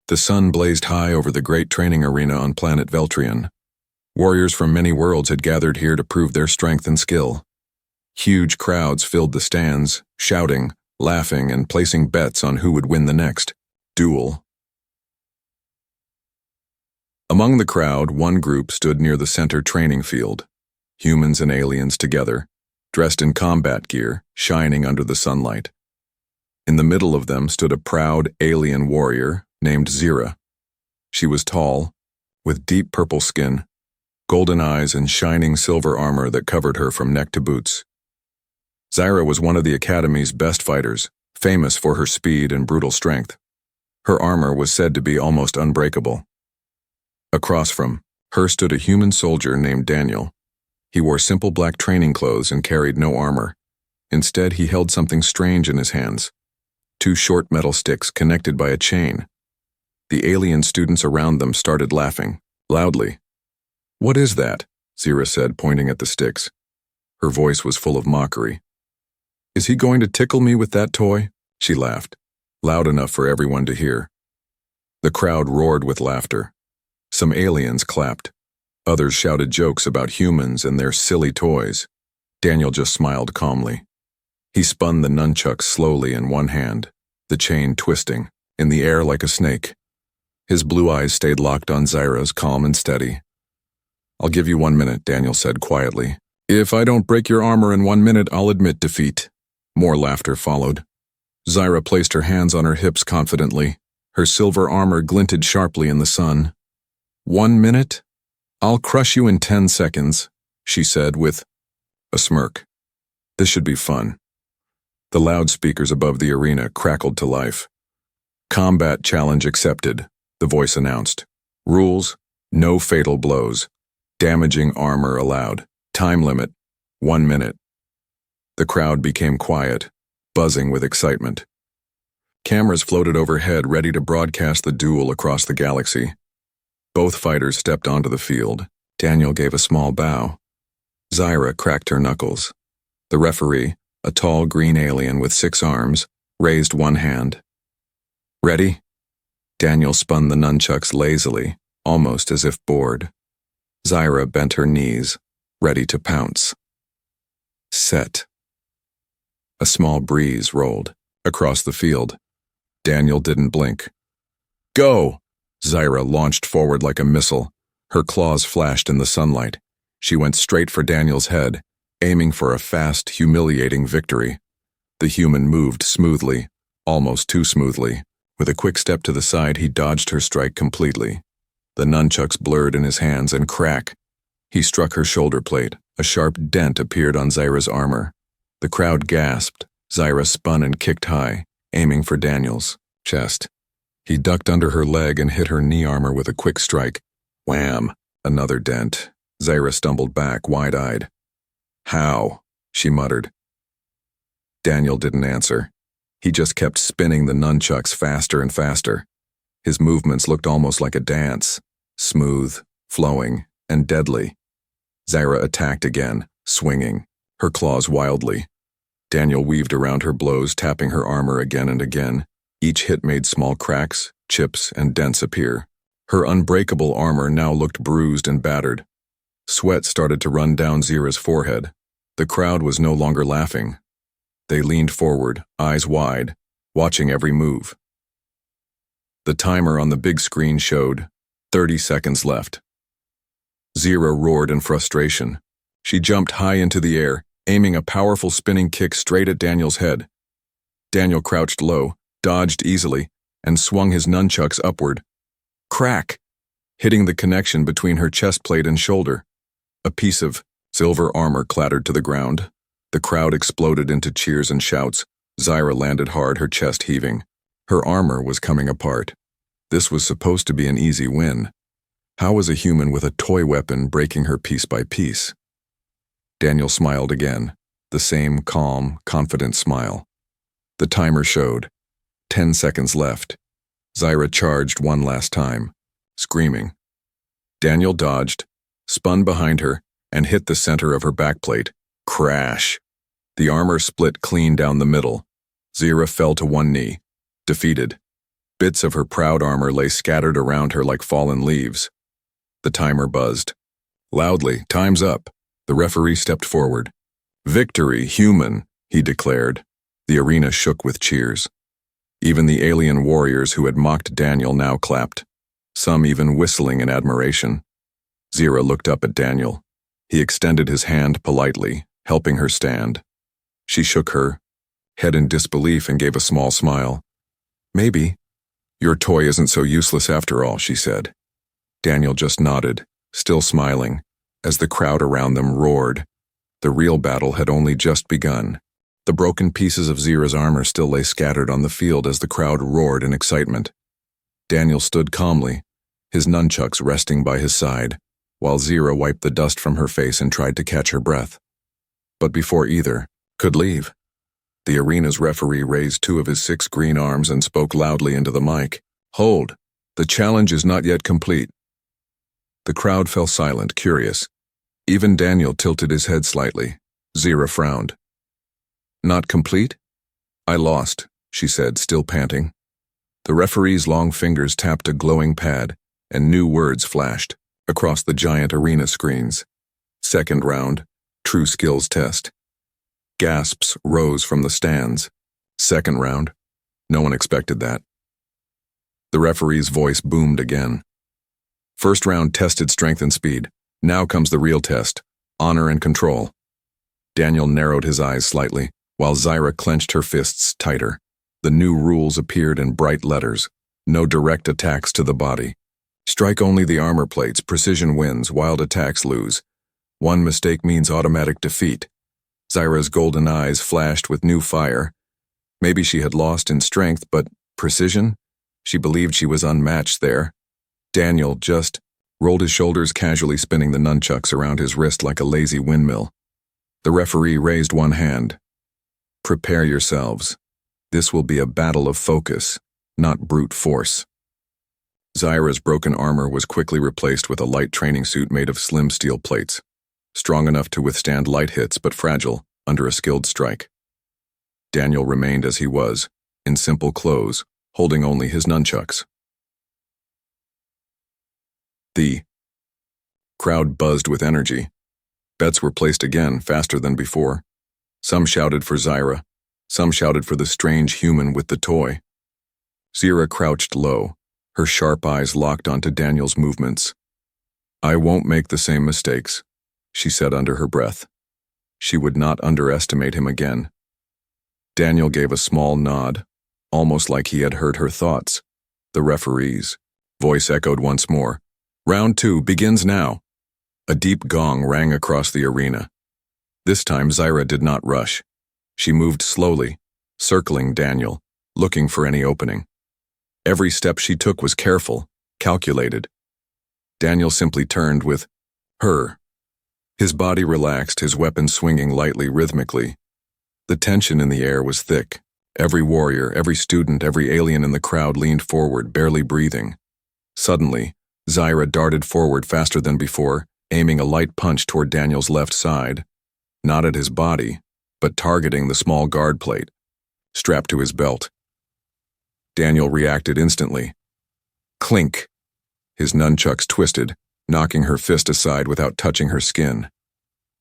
The sun blazed high over the great training arena on planet Veltrion. Warriors from many worlds had gathered here to prove their strength and skill. Huge crowds filled the stands, shouting, laughing, and placing bets on who would win the next duel. Among the crowd, one group stood near the center training field, humans and aliens together, dressed in combat gear, shining under the sunlight. In the middle of them stood a proud alien warrior named Zira. She was tall, with deep purple skin, golden eyes, and shining silver armor that covered her from neck to boots. Zira was one of the Academy's best fighters, famous for her speed and brutal strength. Her armor was said to be almost unbreakable. Across from her stood a human soldier named Daniel. He wore simple black training clothes and carried no armor. Instead, he held something strange in his hands, two short metal sticks connected by a chain. The alien students around them started laughing, loudly. "What is that?" Zira said, pointing at the sticks. Her voice was full of mockery. "Is he going to tickle me with that toy?" She laughed, loud enough for everyone to hear. The crowd roared with laughter. Some aliens clapped. Others shouted jokes about humans and their silly toys. Daniel just smiled calmly. He spun the nunchucks slowly in one hand, the chain twisting, in the air like a snake. His blue eyes stayed locked on Zira's, calm and steady. "I'll give you 1 minute," Daniel said quietly. "If I don't break your armor in 1 minute, I'll admit defeat." More laughter followed. Zira placed her hands on her hips confidently. Her silver armor glinted sharply in the sun. "1 minute? I'll crush you in 10 seconds, she said with a smirk. This should be fun. The loudspeakers above the arena crackled to life. "Combat challenge accepted," the voice announced. "Rules, no fatal blows. Damaging armor allowed. Time limit, 1 minute." The crowd became quiet, buzzing with excitement. Cameras floated overhead, ready to broadcast the duel across the galaxy. Both fighters stepped onto the field. Daniel gave a small bow. Zira cracked her knuckles. The referee, a tall green alien with 6 arms, raised one hand. "Ready?" Daniel spun the nunchucks lazily, almost as if bored. Zira bent her knees, ready to pounce. Set. A small breeze rolled across the field. Daniel didn't blink. "Go!" Zira launched forward like a missile. Her claws flashed in the sunlight. She went straight for Daniel's head, aiming for a fast, humiliating victory. The human moved smoothly, almost too smoothly. With a quick step to the side, he dodged her strike completely. The nunchucks blurred in his hands, and crack! He struck her shoulder plate. A sharp dent appeared on Zira's armor. The crowd gasped. Zira spun and kicked high, aiming for Daniel's chest. He ducked under her leg and hit her knee armor with a quick strike. Wham! Another dent. Zira stumbled back, wide-eyed. "How?" she muttered. Daniel didn't answer. He just kept spinning the nunchucks faster and faster. His movements looked almost like a dance, smooth, flowing, and deadly. Zira attacked again, swinging, her claws wildly. Daniel weaved around her blows, tapping her armor again and again. Each hit made small cracks, chips, and dents appear. Her unbreakable armor now looked bruised and battered. Sweat started to run down Zira's forehead. The crowd was no longer laughing. They leaned forward, eyes wide, watching every move. The timer on the big screen showed 30 seconds left. Zira roared in frustration. She jumped high into the air, aiming a powerful spinning kick straight at Daniel's head. Daniel crouched low, dodged easily, and swung his nunchucks upward. Crack! Hitting the connection between her chest plate and shoulder. A piece of silver armor clattered to the ground. The crowd exploded into cheers and shouts. Zira landed hard, her chest heaving. Her armor was coming apart. This was supposed to be an easy win. How was a human with a toy weapon breaking her piece by piece? Daniel smiled again, the same calm, confident smile. The timer showed 10 seconds left. Zira charged one last time, screaming. Daniel dodged, spun behind her, and hit the center of her backplate. Crash! The armor split clean down the middle. Zira fell to one knee, defeated. Bits of her proud armor lay scattered around her like fallen leaves. The timer buzzed. Loudly, "Time's up." The referee stepped forward. "Victory, human," he declared. The arena shook with cheers. Even the alien warriors who had mocked Daniel now clapped, some even whistling in admiration. Zira looked up at Daniel. He extended his hand politely, helping her stand. She shook her head in disbelief and gave a small smile. "Maybe. Your toy isn't so useless after all," she said. Daniel just nodded, still smiling, as the crowd around them roared. The real battle had only just begun. The broken pieces of Zira's armor still lay scattered on the field as the crowd roared in excitement. Daniel stood calmly, his nunchucks resting by his side, while Zira wiped the dust from her face and tried to catch her breath. But before either could leave, the arena's referee raised two of his 6 green arms and spoke loudly into the mic. "Hold! The challenge is not yet complete." The crowd fell silent, curious. Even Daniel tilted his head slightly. Zira frowned. "Not complete? I lost," she said, still panting. The referee's long fingers tapped a glowing pad, and new words flashed across the giant arena screens. "Second round, true skills test." Gasps rose from the stands. "Second round?" No one expected that. The referee's voice boomed again. "First round tested strength and speed. Now comes the real test, honor and control." Daniel narrowed his eyes slightly, while Zira clenched her fists tighter. The new rules appeared in bright letters. No direct attacks to the body. Strike only the armor plates, precision wins, wild attacks lose. One mistake means automatic defeat. Zira's golden eyes flashed with new fire. Maybe she had lost in strength, but precision? She believed she was unmatched there. Daniel just rolled his shoulders, casually spinning the nunchucks around his wrist like a lazy windmill. The referee raised one hand. "Prepare yourselves. This will be a battle of focus, not brute force." Zira's broken armor was quickly replaced with a light training suit made of slim steel plates, strong enough to withstand light hits but fragile under a skilled strike. Daniel remained as he was, in simple clothes, holding only his nunchucks. The crowd buzzed with energy. Bets were placed again, faster than before. Some shouted for Zira, some shouted for the strange human with the toy. Zira crouched low, her sharp eyes locked onto Daniel's movements. "I won't make the same mistakes," she said under her breath. She would not underestimate him again. Daniel gave a small nod, almost like he had heard her thoughts. The referee's voice echoed once more. "Round 2 begins now." A deep gong rang across the arena. This time Zira did not rush. She moved slowly, circling Daniel, looking for any opening. Every step she took was careful, calculated. Daniel simply turned with her. His body relaxed, his weapon swinging lightly, rhythmically. The tension in the air was thick. Every warrior, every student, every alien in the crowd leaned forward, barely breathing. Suddenly, Zira darted forward faster than before, aiming a light punch toward Daniel's left side. Not at his body, but targeting the small guard plate, strapped to his belt. Daniel reacted instantly. Clink! His nunchucks twisted, knocking her fist aside without touching her skin.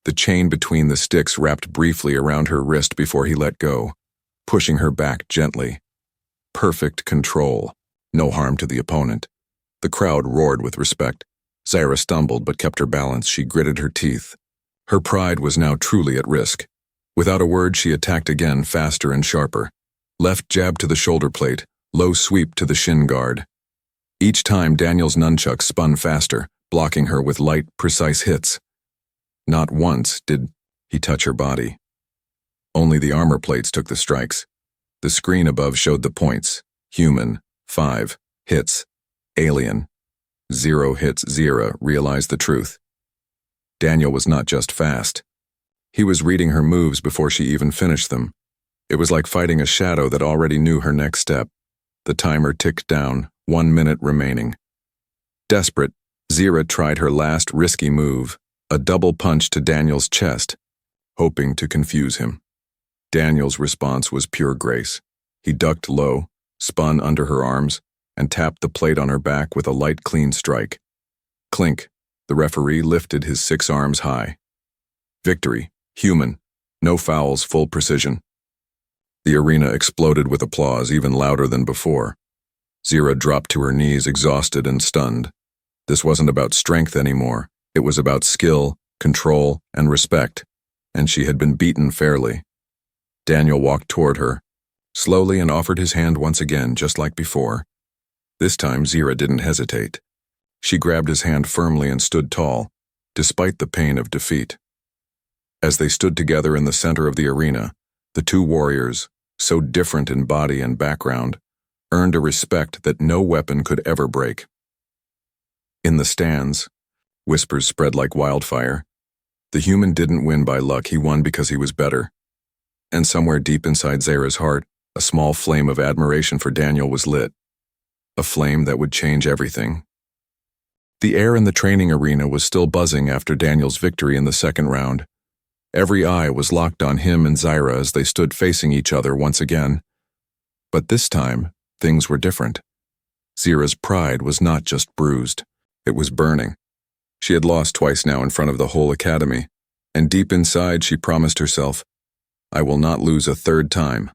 The chain between the sticks wrapped briefly around her wrist before he let go, pushing her back gently. Perfect control. No harm to the opponent. The crowd roared with respect. Zira stumbled but kept her balance. She gritted her teeth. Her pride was now truly at risk. Without a word, she attacked again, faster and sharper. Left jab to the shoulder plate, low sweep to the shin guard. Each time, Daniel's nunchuck spun faster, blocking her with light, precise hits. Not once did he touch her body. Only the armor plates took the strikes. The screen above showed the points. Human, 5 hits. Alien, 0 hits. Zira realized the truth. Daniel was not just fast. He was reading her moves before she even finished them. It was like fighting a shadow that already knew her next step. The timer ticked down, 1 minute remaining. Desperate, Zira tried her last risky move, a double punch to Daniel's chest, hoping to confuse him. Daniel's response was pure grace. He ducked low, spun under her arms, and tapped the plate on her back with a light, clean strike. Clink, the referee lifted his 6 arms high. Victory, human, no fouls, full precision. The arena exploded with applause, even louder than before. Zira dropped to her knees, exhausted and stunned. This wasn't about strength anymore. It was about skill, control, and respect, and she had been beaten fairly. Daniel walked toward her, slowly, and offered his hand once again, just like before. This time, Zira didn't hesitate. She grabbed his hand firmly and stood tall, despite the pain of defeat. As they stood together in the center of the arena, the 2 warriors, so different in body and background, earned a respect that no weapon could ever break. In the stands, whispers spread like wildfire. The human didn't win by luck, he won because he was better. And somewhere deep inside Zara's heart, a small flame of admiration for Daniel was lit. A flame that would change everything. The air in the training arena was still buzzing after Daniel's victory in the 2nd round. Every eye was locked on him and Zira as they stood facing each other once again. But this time, things were different. Zira's pride was not just bruised, it was burning. She had lost twice now in front of the whole academy, and deep inside she promised herself, "I will not lose a 3rd time."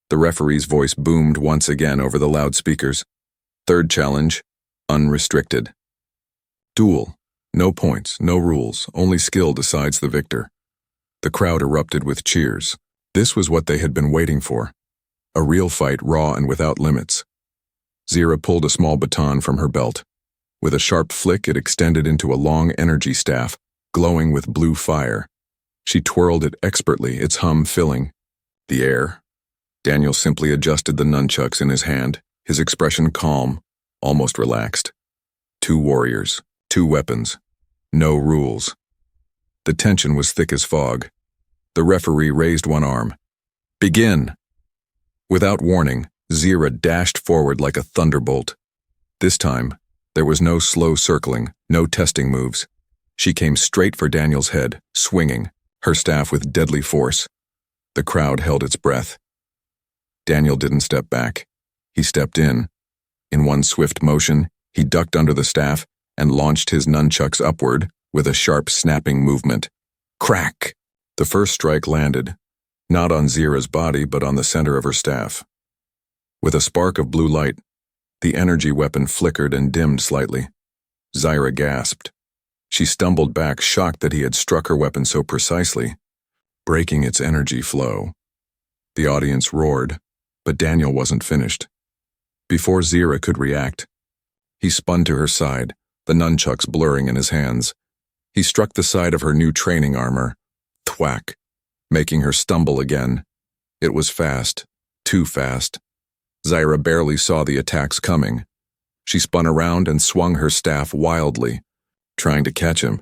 The referee's voice boomed once again over the loudspeakers. 3rd challenge, unrestricted. Duel. No points, no rules, only skill decides the victor. The crowd erupted with cheers. This was what they had been waiting for. A real fight, raw and without limits. Zira pulled a small baton from her belt. With a sharp flick, it extended into a long energy staff, glowing with blue fire. She twirled it expertly, its hum filling the air. Daniel simply adjusted the nunchucks in his hand, his expression calm, almost relaxed. 2 warriors, 2 weapons, no rules. The tension was thick as fog. The referee raised one arm. "Begin!" Without warning, Zira dashed forward like a thunderbolt. This time, there was no slow circling, no testing moves. She came straight for Daniel's head, swinging, her staff with deadly force. The crowd held its breath. Daniel didn't step back. He stepped in. In one swift motion, he ducked under the staff and launched his nunchucks upward with a sharp snapping movement. Crack! The first strike landed, not on Zira's body but on the center of her staff. With a spark of blue light, the energy weapon flickered and dimmed slightly. Zira gasped. She stumbled back, shocked that he had struck her weapon so precisely, breaking its energy flow. The audience roared, but Daniel wasn't finished. Before Zira could react, he spun to her side, the nunchucks blurring in his hands. He struck the side of her new training armor. Thwack, making her stumble again. It was fast, too fast. Zira barely saw the attacks coming. She spun around and swung her staff wildly, trying to catch him.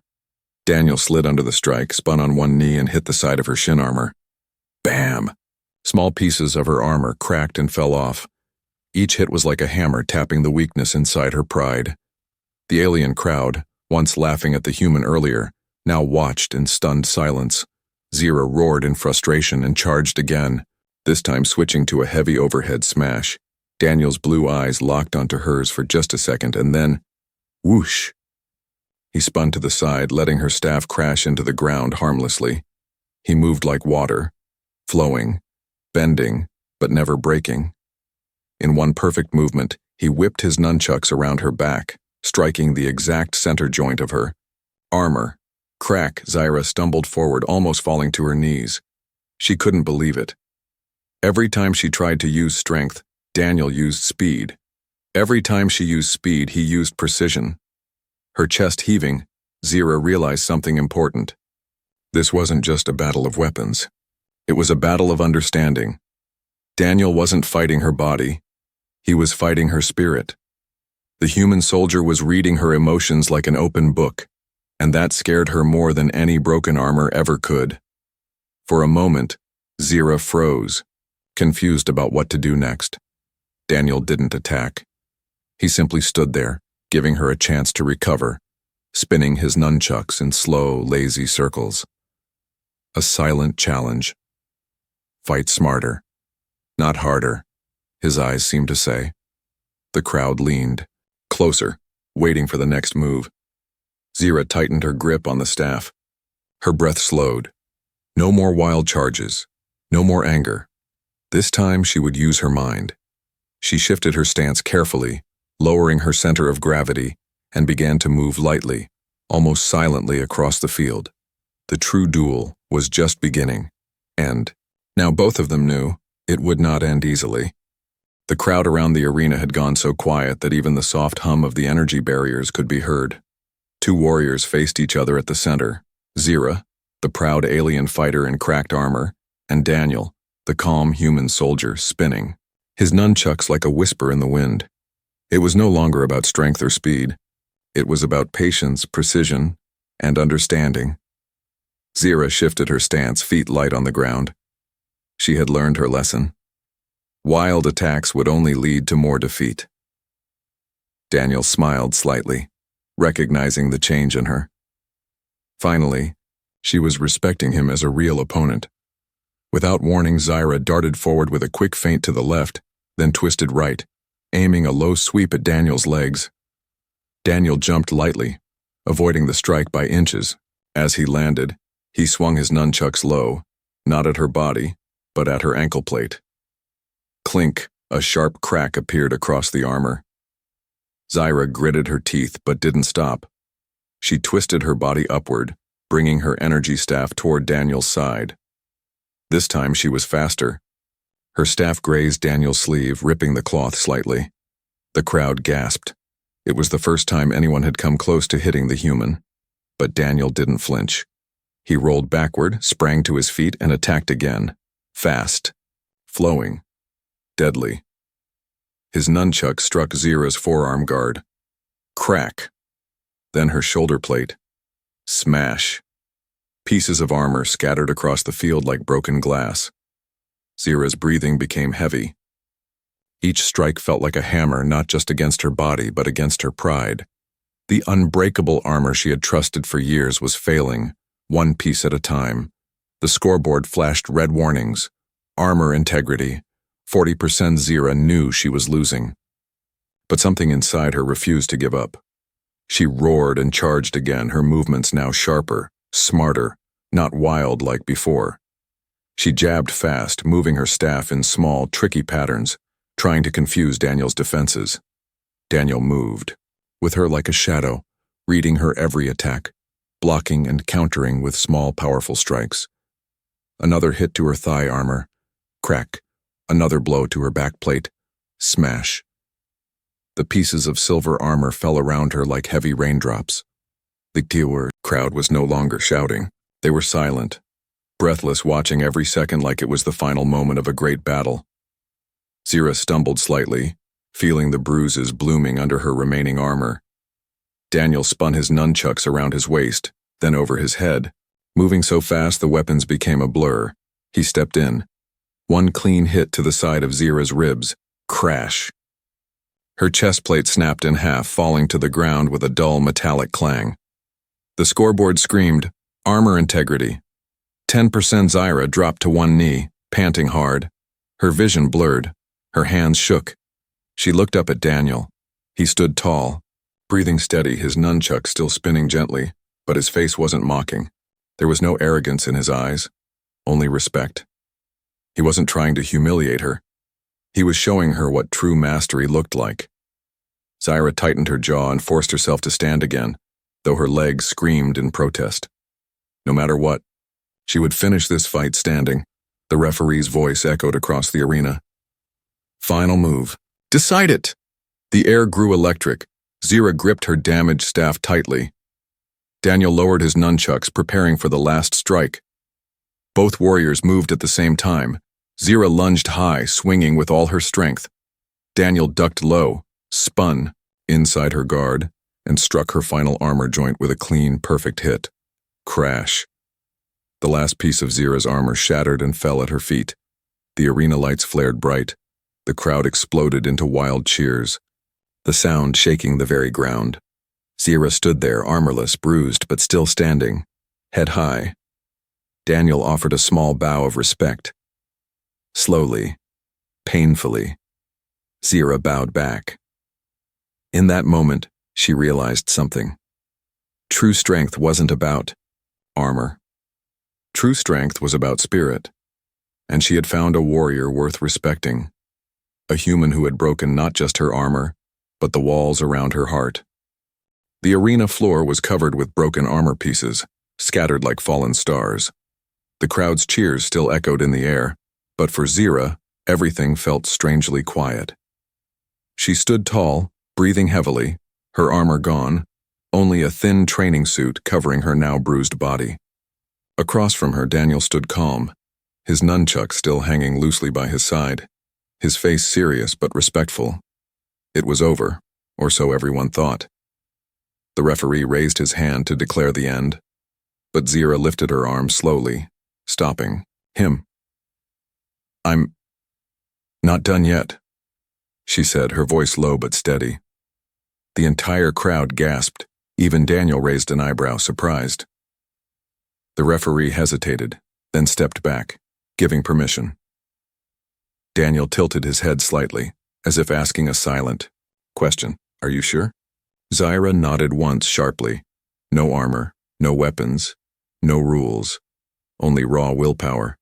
Daniel slid under the strike, spun on one knee and hit the side of her shin armor. Bam! Small pieces of her armor cracked and fell off. Each hit was like a hammer tapping the weakness inside her pride. The alien crowd, once laughing at the human earlier, now watched in stunned silence. Zira roared in frustration and charged again, this time switching to a heavy overhead smash. Daniel's blue eyes locked onto hers for just a second and then, whoosh! He spun to the side, letting her staff crash into the ground harmlessly. He moved like water, flowing, bending, but never breaking. In one perfect movement, he whipped his nunchucks around her back, striking the exact center joint of her armor. Crack! Zira stumbled forward, almost falling to her knees. She couldn't believe it. Every time she tried to use strength, Daniel used speed. Every time she used speed, he used precision. Her chest heaving, Zira realized something important. This wasn't just a battle of weapons. It was a battle of understanding. Daniel wasn't fighting her body. He was fighting her spirit. The human soldier was reading her emotions like an open book, and that scared her more than any broken armor ever could. For a moment, Zira froze, confused about what to do next. Daniel didn't attack. He simply stood there, giving her a chance to recover, spinning his nunchucks in slow, lazy circles. A silent challenge. Fight smarter, not harder. his eyes seemed to say. The crowd leaned, closer, waiting for the next move. Zira tightened her grip on the staff. Her breath slowed. No more wild charges. No more anger. This time she would use her mind. She shifted her stance carefully, lowering her center of gravity, and began to move lightly, almost silently across the field. The true duel was just beginning, and, now both of them knew, it would not end easily. The crowd around the arena had gone so quiet that even the soft hum of the energy barriers could be heard. Two warriors faced each other at the center, Zira, the proud alien fighter in cracked armor, and Daniel, the calm human soldier, spinning, his nunchucks like a whisper in the wind. It was no longer about strength or speed. It was about patience, precision, and understanding. Zira shifted her stance, feet light on the ground. She had learned her lesson. Wild attacks would only lead to more defeat. Daniel smiled slightly, recognizing the change in her. Finally, she was respecting him as a real opponent. Without warning, Zira darted forward with a quick feint to the left, then twisted right, aiming a low sweep at Daniel's legs. Daniel jumped lightly, avoiding the strike by inches. As he landed, he swung his nunchucks low, not at her body, but at her ankle plate. Clink, a sharp crack appeared across the armor. Zira gritted her teeth but didn't stop. She twisted her body upward, bringing her energy staff toward Daniel's side. This time she was faster. Her staff grazed Daniel's sleeve, ripping the cloth slightly. The crowd gasped. It was the first time anyone had come close to hitting the human. But Daniel didn't flinch. He rolled backward, sprang to his feet, and attacked again. Fast. Flowing. Deadly. His nunchuck struck Zira's forearm guard. Crack. Then her shoulder plate. Smash. Pieces of armor scattered across the field like broken glass. Zira's breathing became heavy. Each strike felt like a hammer, not just against her body, but against her pride. The unbreakable armor she had trusted for years was failing, one piece at a time. The scoreboard flashed red warnings. Armor integrity. 40% Zira knew she was losing. But something inside her refused to give up. She roared and charged again, her movements now sharper, smarter, not wild like before. She jabbed fast, moving her staff in small, tricky patterns, trying to confuse Daniel's defenses. Daniel moved, with her like a shadow, reading her every attack, blocking and countering with small, powerful strikes. Another hit to her thigh armor. Crack. Another blow to her back plate. Smash. The pieces of silver armor fell around her like heavy raindrops. The crowd was no longer shouting. They were silent, breathless, watching every second like it was the final moment of a great battle. Zira stumbled slightly, feeling the bruises blooming under her remaining armor. Daniel spun his nunchucks around his waist, then over his head. Moving so fast the weapons became a blur. He stepped in. One clean hit to the side of Zira's ribs. Crash. Her chest plate snapped in half, falling to the ground with a dull metallic clang. The scoreboard screamed, "Armor integrity." 10% Zira dropped to one knee, panting hard. Her vision blurred. Her hands shook. She looked up at Daniel. He stood tall, breathing steady, his nunchuck still spinning gently, but his face wasn't mocking. There was no arrogance in his eyes, only respect. He wasn't trying to humiliate her. He was showing her what true mastery looked like. Zira tightened her jaw and forced herself to stand again, though her legs screamed in protest. No matter what, she would finish this fight standing. The referee's voice echoed across the arena. Final move. Decide it! The air grew electric. Zira gripped her damaged staff tightly. Daniel lowered his nunchucks, preparing for the last strike. Both warriors moved at the same time. Zira lunged high, swinging with all her strength. Daniel ducked low, spun, inside her guard, and struck her final armor joint with a clean, perfect hit. Crash. The last piece of Zira's armor shattered and fell at her feet. The arena lights flared bright. The crowd exploded into wild cheers, the sound shaking the very ground. Zira stood there, armorless, bruised, but still standing, head high. Daniel offered a small bow of respect. Slowly, painfully, Zira bowed back. In that moment, she realized something. True strength wasn't about armor. True strength was about spirit, and she had found a warrior worth respecting, a human who had broken not just her armor, but the walls around her heart. The arena floor was covered with broken armor pieces, scattered like fallen stars. The crowd's cheers still echoed in the air, but for Zira, everything felt strangely quiet. She stood tall, breathing heavily, her armor gone, only a thin training suit covering her now bruised body. Across from her, Daniel stood calm, his nunchucks still hanging loosely by his side, his face serious but respectful. It was over, or so everyone thought. The referee raised his hand to declare the end, but Zira lifted her arm slowly, stopping him. "I'm not done yet," she said, her voice low but steady. The entire crowd gasped. Even Daniel raised an eyebrow, surprised. The referee hesitated, then stepped back, giving permission. Daniel tilted his head slightly, as if asking a silent question. "Are you sure?" Zira nodded once sharply. No armor, no weapons, no rules, only raw willpower.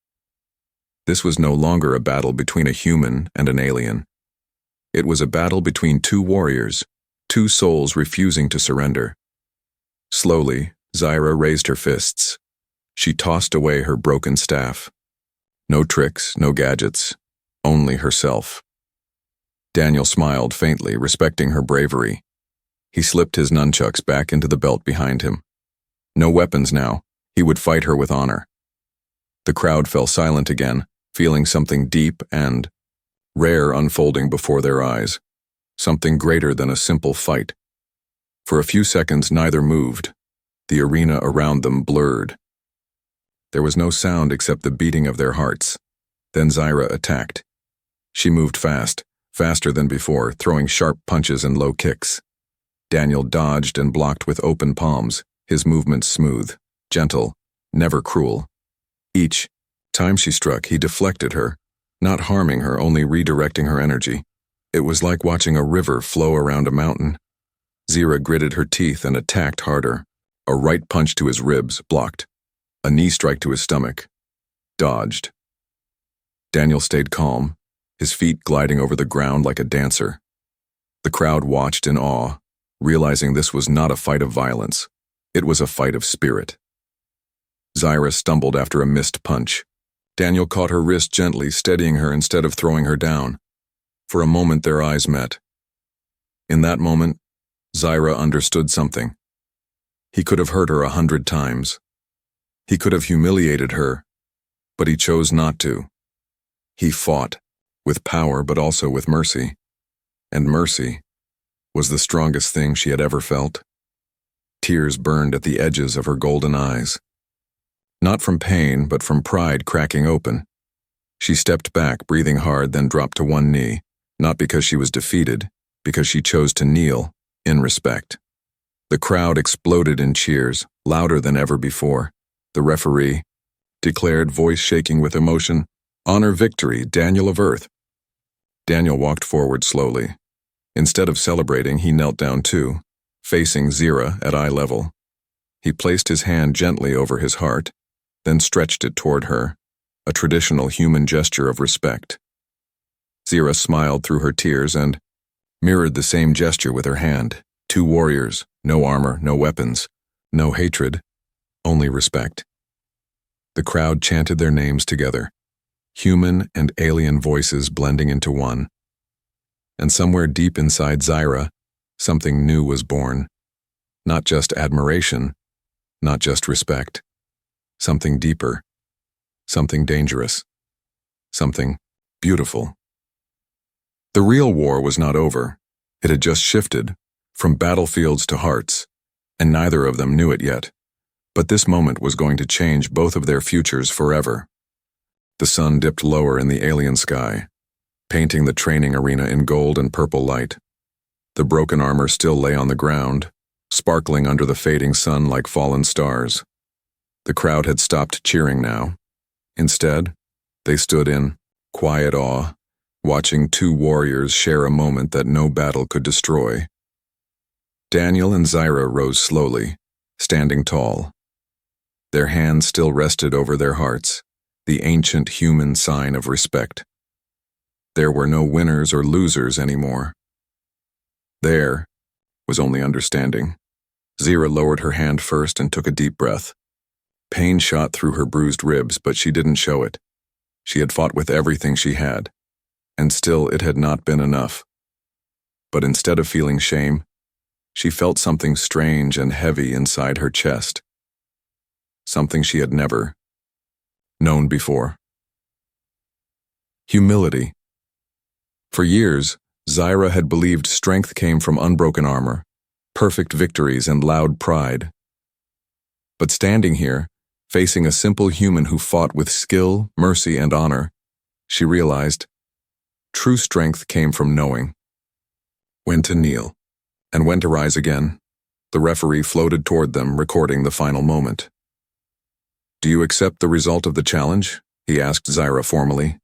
This was no longer a battle between a human and an alien. It was a battle between two warriors, two souls refusing to surrender. Slowly, Zira raised her fists. She tossed away her broken staff. No tricks, no gadgets, only herself. Daniel smiled faintly, respecting her bravery. He slipped his nunchucks back into the belt behind him. No weapons now, he would fight her with honor. The crowd fell silent again, feeling something deep and rare unfolding before their eyes, something greater than a simple fight. For a few seconds neither moved. The arena around them blurred. There was no sound except the beating of their hearts. Then Zira attacked. She moved fast, faster than before, throwing sharp punches and low kicks. Daniel dodged and blocked with open palms, his movements smooth, gentle, never cruel. Each time she struck, he deflected her, not harming her, only redirecting her energy. It was like watching a river flow around a mountain. Zira gritted her teeth and attacked harder. A right punch to his ribs, blocked. A knee strike to his stomach, dodged. Daniel stayed calm, his feet gliding over the ground like a dancer. The crowd watched in awe, realizing this was not a fight of violence. It was a fight of spirit. Zira stumbled after a missed punch. Daniel caught her wrist gently, steadying her instead of throwing her down. For a moment their eyes met. In that moment, Zira understood something. He could have hurt her 100 times. He could have humiliated her, but he chose not to. He fought, with power but also with mercy. And mercy was the strongest thing she had ever felt. Tears burned at the edges of her golden eyes. Not from pain, but from pride cracking open. She stepped back, breathing hard, then dropped to one knee, not because she was defeated, because she chose to kneel, in respect. The crowd exploded in cheers, louder than ever before. The referee declared, voice shaking with emotion, "Honor victory, Daniel of Earth." Daniel walked forward slowly. Instead of celebrating, he knelt down too, facing Zira at eye level. He placed his hand gently over his heart, then stretched it toward her, a traditional human gesture of respect. Zira smiled through her tears and mirrored the same gesture with her hand. Two warriors, no armor, no weapons, no hatred, only respect. The crowd chanted their names together, human and alien voices blending into one. And somewhere deep inside Zira, something new was born. Not just admiration, not just respect. Something deeper, something dangerous, something beautiful. The real war was not over. It had just shifted, from battlefields to hearts, and neither of them knew it yet. But this moment was going to change both of their futures forever. The sun dipped lower in the alien sky, painting the training arena in gold and purple light. The broken armor still lay on the ground, sparkling under the fading sun like fallen stars. The crowd had stopped cheering now. Instead, they stood in quiet awe, watching two warriors share a moment that no battle could destroy. Daniel and Zyra rose slowly, standing tall. Their hands still rested over their hearts, the ancient human sign of respect. There were no winners or losers anymore. There was only understanding. Zyra lowered her hand first and took a deep breath. Pain shot through her bruised ribs, but she didn't show it. She had fought with everything she had, and still it had not been enough. But instead of feeling shame, she felt something strange and heavy inside her chest. Something she had never known before. Humility. For years, Zyra had believed strength came from unbroken armor, perfect victories, and loud pride. But standing here, facing a simple human who fought with skill, mercy, and honor, she realized true strength came from knowing when to kneel and when to rise again. The referee floated toward them, recording the final moment. "Do you accept the result of the challenge?" he asked Zyra formally.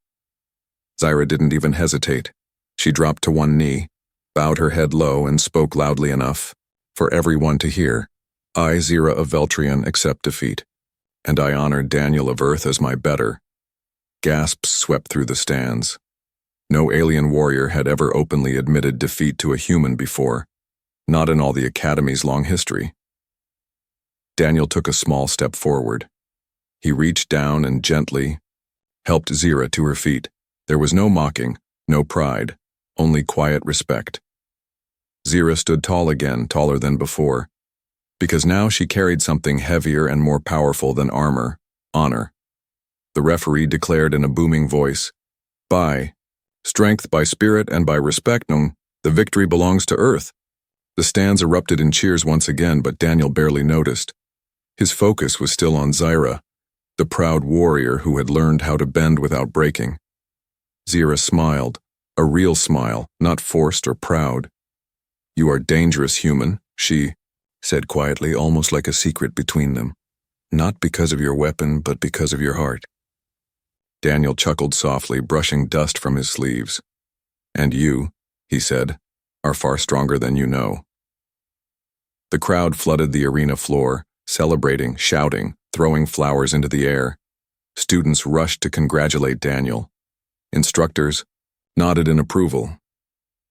Zyra didn't even hesitate. She dropped to one knee, bowed her head low, and spoke loudly enough for everyone to hear. "I, Zyra of Veltrion, accept defeat, and I honor Daniel of Earth as my better." Gasps swept through the stands. No alien warrior had ever openly admitted defeat to a human before, not in all the Academy's long history. Daniel took a small step forward. He reached down and gently helped Zyra to her feet. There was no mocking, no pride, only quiet respect. Zyra stood tall again, taller than before, because now she carried something heavier and more powerful than armor: honor. The referee declared in a booming voice, "By strength, by spirit, and by respect, the victory belongs to Earth." The stands erupted in cheers once again, but Daniel barely noticed. His focus was still on Zyra, the proud warrior who had learned how to bend without breaking. Zyra smiled, a real smile, not forced or proud. "You are dangerous, human," she said quietly, almost like a secret between them. "Not because of your weapon, but because of your heart." Daniel chuckled softly, brushing dust from his sleeves. "And you," he said, "are far stronger than you know." The crowd flooded the arena floor, celebrating, shouting, throwing flowers into the air. Students rushed to congratulate Daniel. Instructors nodded in approval.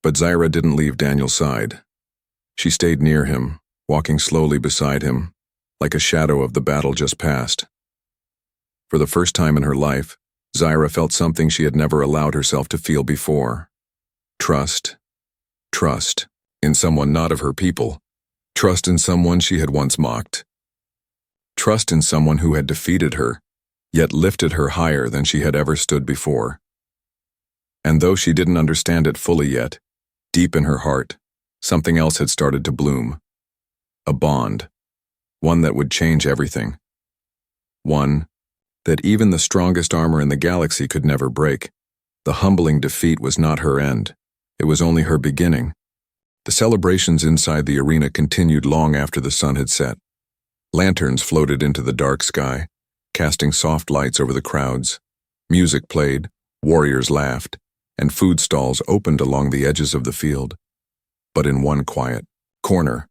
But Zyra didn't leave Daniel's side. She stayed near him, walking slowly beside him, like a shadow of the battle just past. For the first time in her life, Zyra felt something she had never allowed herself to feel before. Trust. Trust in someone not of her people. Trust in someone she had once mocked. Trust in someone who had defeated her, yet lifted her higher than she had ever stood before. And though she didn't understand it fully yet, deep in her heart, something else had started to bloom. A bond. One that would change everything. One that even the strongest armor in the galaxy could never break. The humbling defeat was not her end. It was only her beginning. The celebrations inside the arena continued long after the sun had set. Lanterns floated into the dark sky, casting soft lights over the crowds. Music played, warriors laughed, and food stalls opened along the edges of the field. But in one quiet corner,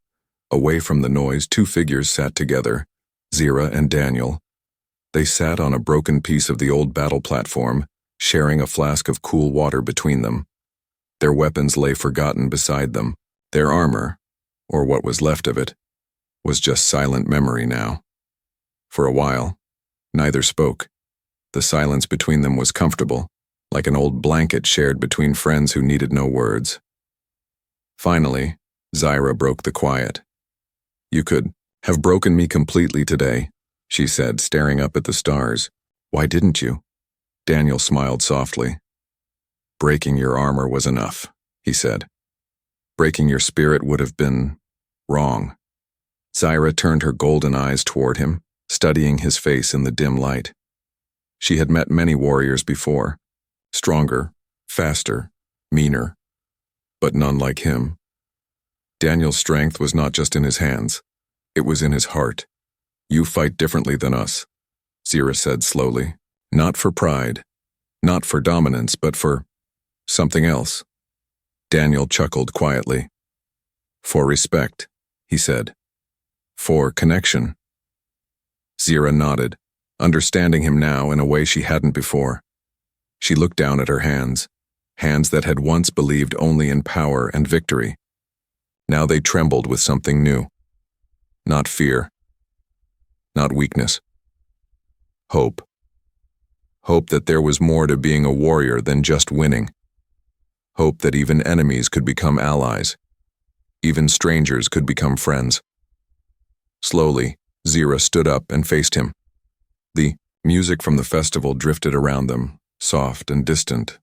away from the noise, two figures sat together, Zyra and Daniel. They sat on a broken piece of the old battle platform, sharing a flask of cool water between them. Their weapons lay forgotten beside them. Their armor, or what was left of it, was just silent memory now. For a while, neither spoke. The silence between them was comfortable, like an old blanket shared between friends who needed no words. Finally, Zyra broke the quiet. "You could have broken me completely today," she said, staring up at the stars. "Why didn't you?" Daniel smiled softly. "Breaking your armor was enough," he said. "Breaking your spirit would have been wrong." Zyra turned her golden eyes toward him, studying his face in the dim light. She had met many warriors before, stronger, faster, meaner, but none like him. Daniel's strength was not just in his hands, it was in his heart. "You fight differently than us," Zyra said slowly. "Not for pride, not for dominance, but for Something else. Daniel chuckled quietly. For respect, he said. For connection. Zira nodded, understanding him now in a way she hadn't before. She looked down at her hands, hands that had once believed only in power and victory. Now they trembled with something new. Not fear. Not weakness. Hope. Hope that there was more to being a warrior than just winning. Hope that even enemies could become allies. Even strangers could become friends. Slowly, Zira stood up and faced him. The music from the festival drifted around them, soft and distant.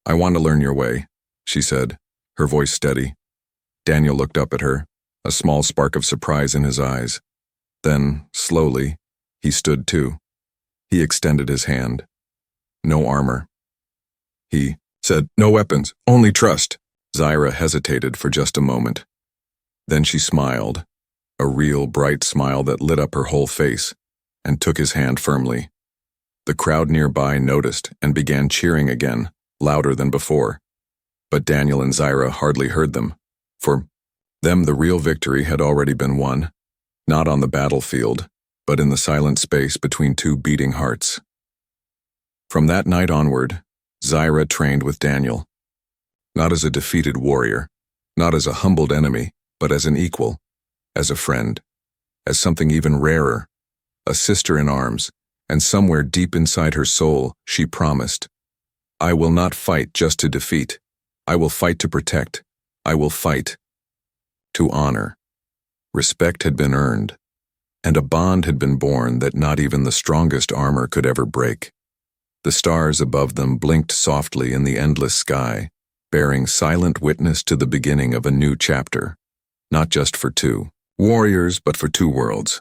I want to learn your way, she said, her voice steady. Daniel looked up at her, a small spark of surprise in his eyes. Then, slowly, he stood too. He extended his hand. No armor. He said, no weapons, only trust. Zira hesitated for just a moment. Then she smiled, a real bright smile that lit up her whole face, and took his hand firmly. The crowd nearby noticed and began cheering again, louder than before. But Daniel and Zira hardly heard them. For them, the real victory had already been won, not on the battlefield, but in the silent space between two beating hearts. From that night onward, Zira trained with Daniel. Not as a defeated warrior, not as a humbled enemy, but as an equal, as a friend, as something even rarer, a sister in arms, and somewhere deep inside her soul, she promised, I will not fight just to defeat. I will fight to protect. I will fight to honor. Respect had been earned, and a bond had been born that not even the strongest armor could ever break. The stars above them blinked softly in the endless sky, bearing silent witness to the beginning of a new chapter, not just for two warriors, but for two worlds.